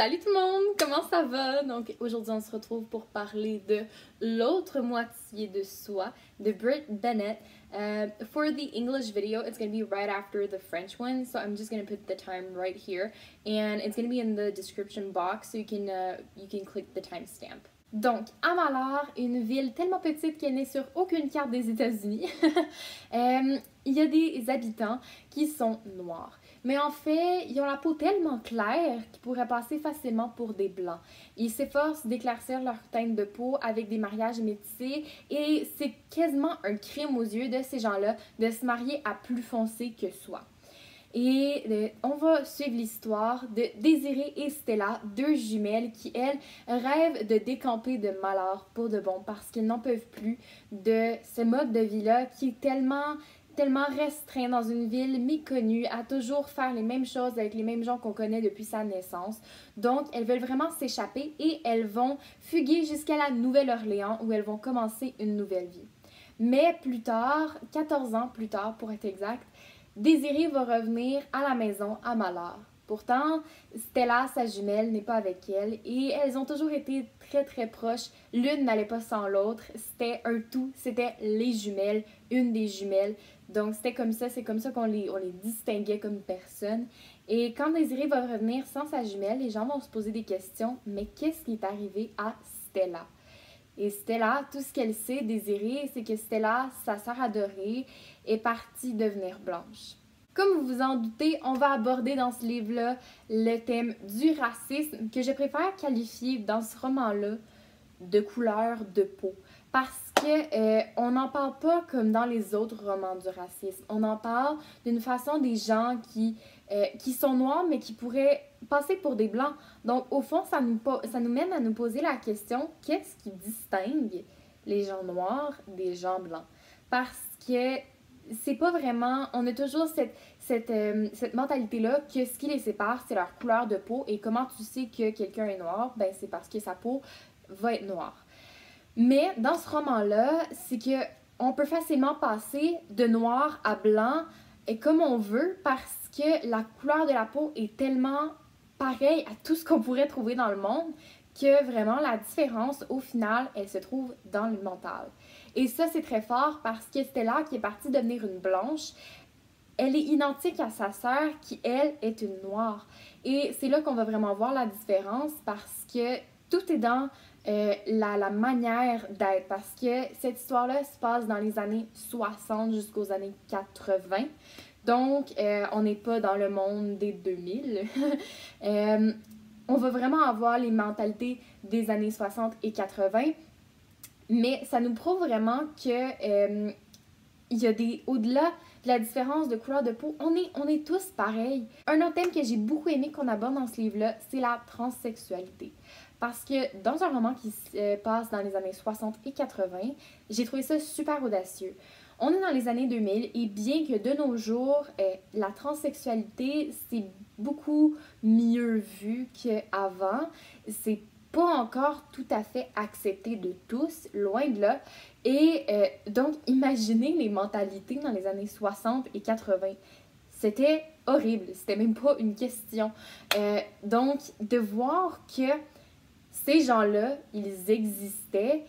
Salut tout le monde, comment ça va? Donc aujourd'hui on se retrouve pour parler de l'autre moitié de soi de Brit Bennett. For the English video, it's going to be right after the French one, so I'm just going to put the time right here, and it's going to be in the description box, so you can click the timestamp. Donc, à Malheur, une ville tellement petite qu'elle n'est sur aucune carte des États-Unis, il y a des habitants qui sont noirs. Mais en fait, ils ont la peau tellement claire qu'ils pourraient passer facilement pour des blancs. Ils s'efforcent d'éclaircir leur teinte de peau avec des mariages métissés et c'est quasiment un crime aux yeux de ces gens-là de se marier à plus foncé que soi. Et on va suivre l'histoire de Désirée et Stella, deux jumelles qui, elles, rêvent de décamper de Malheur pour de bon parce qu'elles n'en peuvent plus de ce mode de vie-là qui est tellement restreint dans une ville méconnue, à toujours faire les mêmes choses avec les mêmes gens qu'on connaît depuis sa naissance. Donc, elles veulent vraiment s'échapper et elles vont fuguer jusqu'à la Nouvelle-Orléans où elles vont commencer une nouvelle vie. Mais plus tard, 14 ans plus tard pour être exact, Désirée va revenir à la maison à Malheur. Pourtant, Stella, sa jumelle, n'est pas avec elle et elles ont toujours été très proches. L'une n'allait pas sans l'autre. C'était un tout. C'était les jumelles, une des jumelles. Donc, c'était comme ça. C'est comme ça qu'on les distinguait comme personnes. Et quand Désirée va revenir sans sa jumelle, les gens vont se poser des questions. Mais qu'est-ce qui est arrivé à Stella? Et Stella, tout ce qu'elle sait, Désirée, c'est que Stella, sa sœur adorée, est partie devenir blanche. Comme vous vous en doutez, on va aborder dans ce livre-là le thème du racisme que je préfère qualifier dans ce roman-là de couleur de peau. Parce que on n'en parle pas comme dans les autres romans du racisme. On en parle d'une façon des gens qui sont noirs mais qui pourraient passer pour des blancs. Donc au fond, ça nous mène à nous poser la question, qu'est-ce qui distingue les gens noirs des gens blancs? Parce que c'est pas vraiment... On a toujours cette mentalité-là que ce qui les sépare, c'est leur couleur de peau. Et comment tu sais que quelqu'un est noir? Ben, c'est parce que sa peau va être noire. Mais dans ce roman-là, c'est que on peut facilement passer de noir à blanc et comme on veut parce que la couleur de la peau est tellement pareille à tout ce qu'on pourrait trouver dans le monde que vraiment la différence, au final, elle se trouve dans le mental. Et ça, c'est très fort parce que Stella, qui est partie devenir une blanche, elle est identique à sa sœur qui, elle, est une noire. Et c'est là qu'on va vraiment voir la différence parce que tout est dans la manière d'être. Parce que cette histoire-là se passe dans les années 60 jusqu'aux années 80. Donc, on n'est pas dans le monde des 2000. On va vraiment avoir les mentalités des années 60 et 80. Mais ça nous prouve vraiment que il y a au-delà de la différence de couleur de peau, on est tous pareils. Un autre thème que j'ai beaucoup aimé qu'on aborde dans ce livre-là, c'est la transsexualité. Parce que dans un roman qui se passe dans les années 60 et 80, j'ai trouvé ça super audacieux. On est dans les années 2000 et bien que de nos jours, la transsexualité, c'est beaucoup mieux vu qu'avant, c'est pas encore tout à fait accepté de tous, loin de là. Et donc, imaginez les mentalités dans les années 60 et 80. C'était horrible, c'était même pas une question. Donc, de voir que ces gens-là, ils existaient,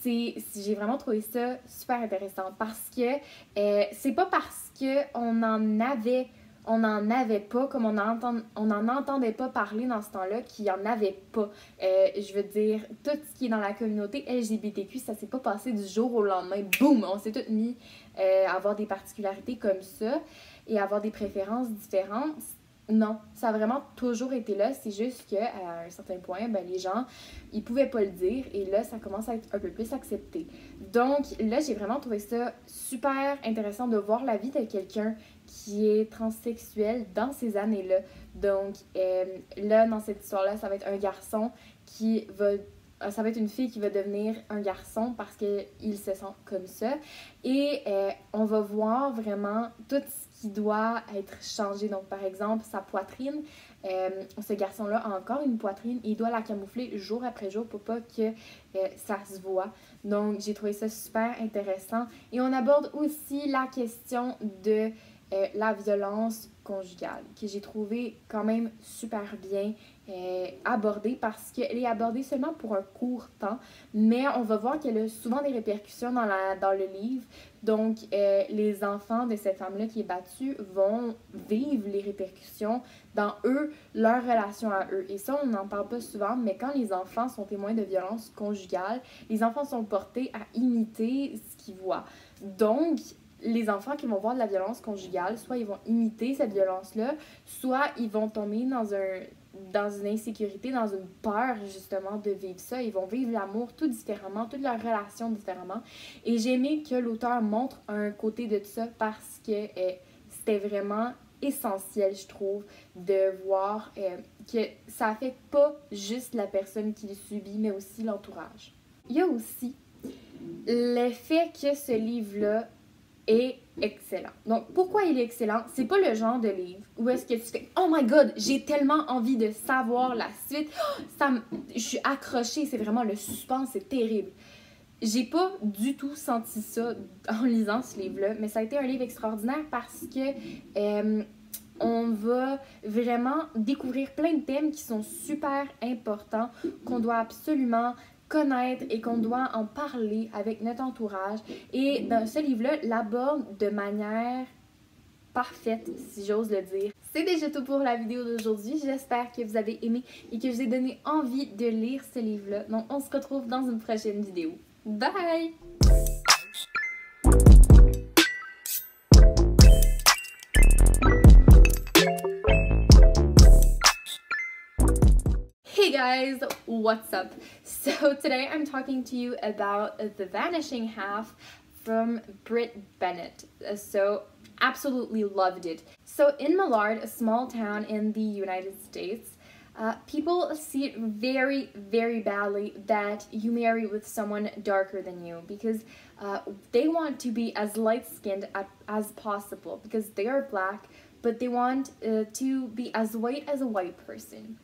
j'ai vraiment trouvé ça super intéressant parce que c'est pas parce qu'on n'en avait pas, comme on n'en entendait pas parler dans ce temps-là, qu'il n'y en avait pas. Je veux dire, tout ce qui est dans la communauté LGBTQ, ça s'est pas passé du jour au lendemain. Boum! On s'est tous mis à avoir des particularités comme ça et avoir des préférences différentes. Non, ça a vraiment toujours été là. C'est juste qu'à un certain point, ben, les gens, ils pouvaient pas le dire. Et là, ça commence à être un peu plus accepté. Donc là, j'ai vraiment trouvé ça super intéressant de voir la vie de quelqu'un qui est transsexuel dans ces années-là. Donc là, dans cette histoire-là, ça va être un garçon ça va être une fille qui va devenir un garçon parce qu'il se sent comme ça. Et on va voir vraiment tout ce qui doit être changé. Donc, par exemple, sa poitrine. Ce garçon-là a encore une poitrine et il doit la camoufler jour après jour pour pas que ça se voit. Donc, j'ai trouvé ça super intéressant. Et on aborde aussi la question de la violence conjugale, que j'ai trouvé quand même super bien abordée parce qu'elle est abordée seulement pour un court temps, mais on va voir qu'elle a souvent des répercussions dans le livre. Donc, les enfants de cette femme-là qui est battue vont vivre les répercussions dans leur relation à eux. Et ça, on n'en parle pas souvent, mais quand les enfants sont témoins de violences conjugales, les enfants sont portés à imiter ce qu'ils voient. Donc, les enfants qui vont voir de la violence conjugale, soit ils vont imiter cette violence-là, soit ils vont tomber dans une insécurité, dans une peur justement de vivre ça. Ils vont vivre l'amour tout différemment, toutes leurs relations différemment. Et j'ai aimé que l'auteur montre un côté de ça parce que c'était vraiment essentiel, je trouve, de voir que ça affecte pas juste la personne qui le subit, mais aussi l'entourage. Il y a aussi le fait que ce livre-là est excellent. Donc, pourquoi il est excellent? C'est pas le genre de livre où est-ce que tu fais « Oh my God, j'ai tellement envie de savoir la suite. Je suis accrochée, c'est vraiment le suspense, c'est terrible. » J'ai pas du tout senti ça en lisant ce livre-là, mais ça a été un livre extraordinaire parce que on va vraiment découvrir plein de thèmes qui sont super importants, qu'on doit absolument connaître et qu'on doit en parler avec notre entourage. Et dans ce livre-là, l'aborde de manière parfaite, si j'ose le dire. C'est déjà tout pour la vidéo d'aujourd'hui. J'espère que vous avez aimé et que je vous ai donné envie de lire ce livre-là. Donc, on se retrouve dans une prochaine vidéo. Bye! Hey guys, what's up? So today I'm talking to you about The Vanishing Half from Brit Bennett. So absolutely loved it. So in Millard, a small town in the United States, people see it very, very badly that you marry with someone darker than you because they want to be as light-skinned as possible because they are black, but they want to be as white as a white person.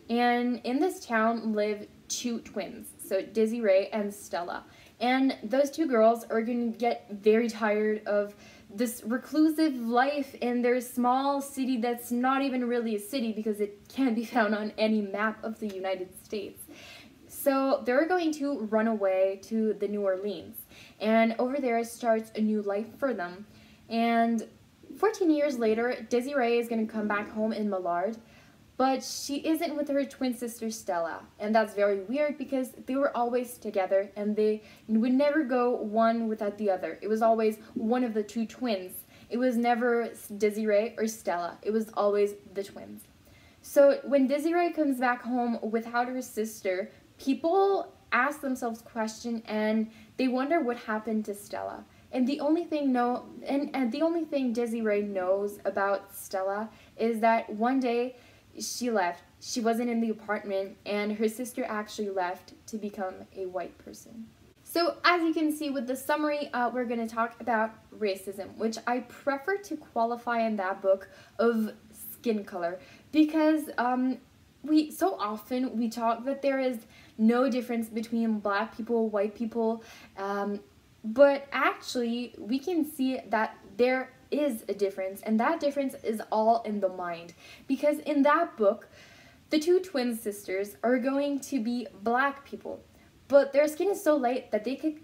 And in this town live two twins, so Desiree and Stella. And those two girls are going to get very tired of this reclusive life in their small city that's not even really a city because it can't be found on any map of the United States. So they're going to run away to the New Orleans. And over there starts a new life for them. And 14 years later, Desiree is going to come back home in Millard. But she isn't with her twin sister Stella, and that's very weird because they were always together and they would never go one without the other. It was always one of the two twins. It was never Desiree or Stella. It was always the twins. So when Desiree comes back home without her sister, people ask themselves questions and they wonder what happened to Stella. And the only thing the only thing Desiree knows about Stella is that one day she left. She wasn't in the apartment, and her sister actually left to become a white person. So as you can see with the summary, we're going to talk about racism, which I prefer to qualify in that book of skin color because so often we talk that there is no difference between black people, white people, but actually we can see that there is a difference, and that difference is all in the mind, because in that book the two twin sisters are going to be black people, but their skin is so light that they could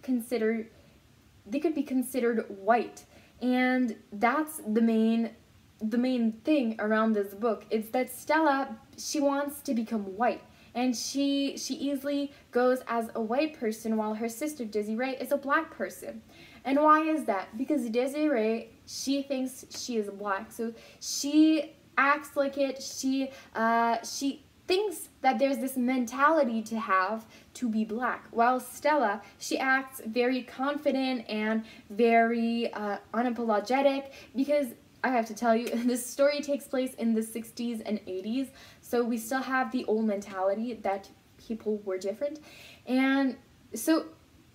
be considered white, and that's the main thing around this book. It's that Stella, she wants to become white, and she easily goes as a white person while her sister Desiree is a black person. And why is that? Because Desiree, she thinks she is black, so she acts like it. She thinks that there's this mentality to have to be black, while Stella, she acts very confident and very unapologetic, because I have to tell you, this story takes place in the 60s and 80s, so we still have the old mentality that people were different. And so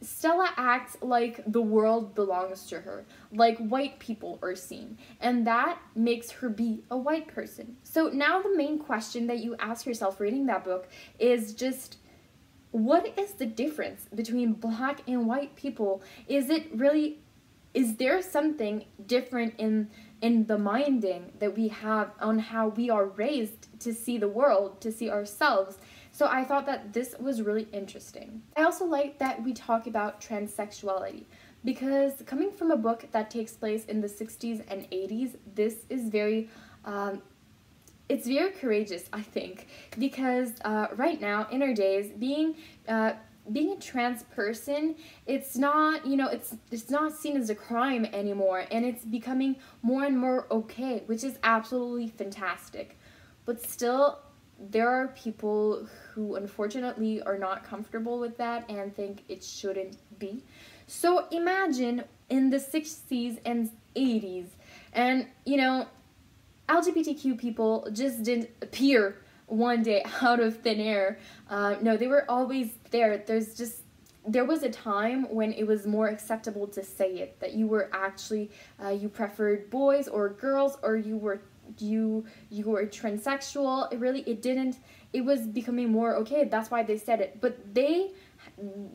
Stella acts like the world belongs to her, like white people are seen, and that makes her be a white person. So now the main question that you ask yourself reading that book is just, what is the difference between black and white people? Is it really is there something different in the minding that we have on how we are raised to see the world, to see ourselves? So I thought that this was really interesting. I also like that we talk about transsexuality, because coming from a book that takes place in the 60s and 80s, this is very, it's very courageous, I think, because right now, in our days, being a trans person, it's not, you know, it's not seen as a crime anymore, and it's becoming more and more okay, which is absolutely fantastic. But still, there are people who unfortunately are not comfortable with that and think it shouldn't be. So imagine in the 60s and 80s, and you know, LGBTQ people just didn't appear one day out of thin air. No, they were always there. There was a time when it was more acceptable to say it, that you were actually, you preferred boys or girls, or you were transsexual. It was becoming more okay. That's why they said it. But they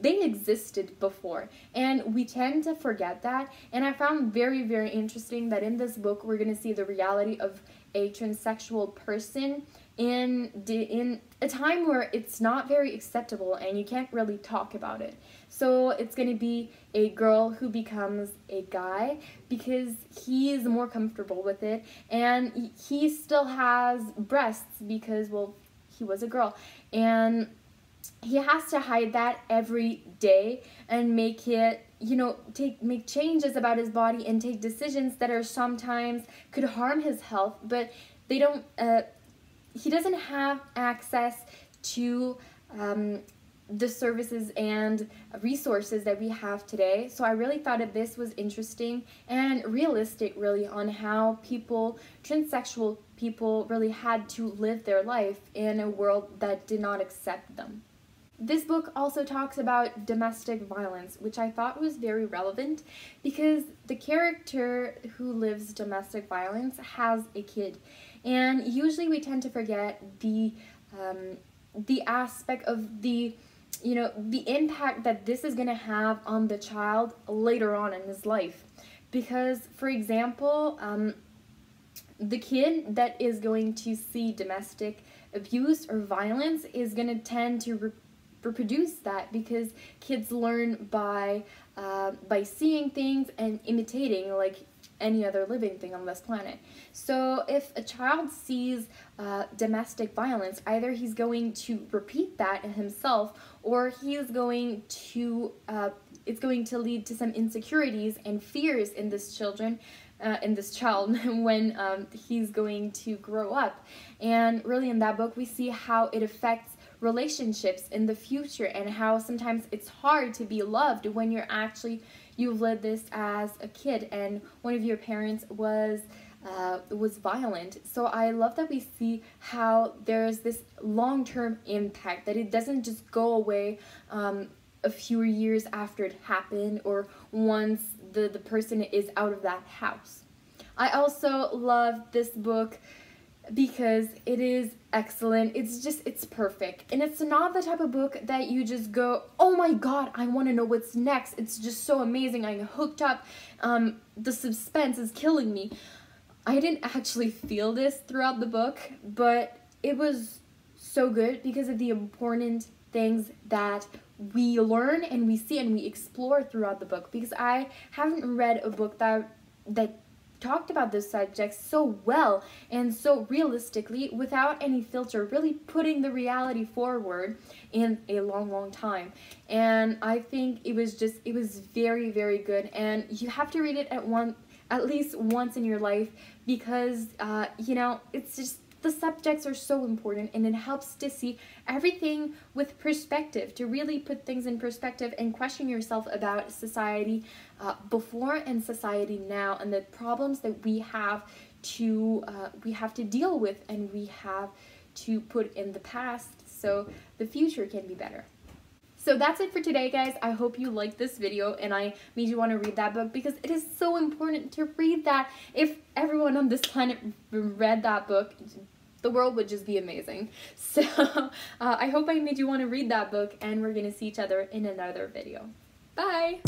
existed before, and we tend to forget that. And I found very, very interesting that in this book we're going to see the reality of a transsexual person in a time where it's not very acceptable and you can't really talk about it. So it's going to be a girl who becomes a guy because he is more comfortable with it, and he still has breasts because, well, he was a girl, and he has to hide that every day and make it, you know, make changes about his body and take decisions that are sometimes could harm his health, but they don't, he doesn't have access to the services and resources that we have today. So I really thought that this was interesting and realistic, really, on how transsexual people really had to live their life in a world that did not accept them. This book also talks about domestic violence, which I thought was very relevant because the character who lives domestic violence has a kid. And usually we tend to forget the aspect of the impact that this is going to have on the child later on in his life. Because, for example, the kid that is going to see domestic abuse or violence is going to tend to reproduce that, because kids learn by seeing things and imitating, like any other living thing on this planet. So if a child sees domestic violence, either he's going to repeat that himself, or he is going to it's going to lead to some insecurities and fears in this child when he's going to grow up. And really, in that book we see how it affects relationships in the future, and how sometimes it's hard to be loved when you've lived this as a kid and one of your parents was violent. So I love that we see how there's this long-term impact, that it doesn't just go away a few years after it happened or once the person is out of that house. I also love this book because it is excellent. It's perfect. And it's not the type of book that you just go, oh my god, I want to know what's next. It's just so amazing. I'm hooked up. The suspense is killing me. I didn't actually feel this throughout the book, but it was so good because of the important things that we learn and we see and we explore throughout the book. Because I haven't read a book that talked about this subject so well and so realistically without any filter, really putting the reality forward in a long time. And I think it was very, very good, and you have to read it at least once in your life, because you know, it's just, the subjects are so important, and it helps to see everything with perspective, to really put things in perspective and question yourself about society before and society now, and the problems that we have to deal with and we have to put in the past so the future can be better. So that's it for today, guys. I hope you liked this video and I made you want to read that book, because it is so important to read that. If everyone on this planet read that book, the world would just be amazing. So I hope I made you want to read that book, and we're going to see each other in another video. Bye!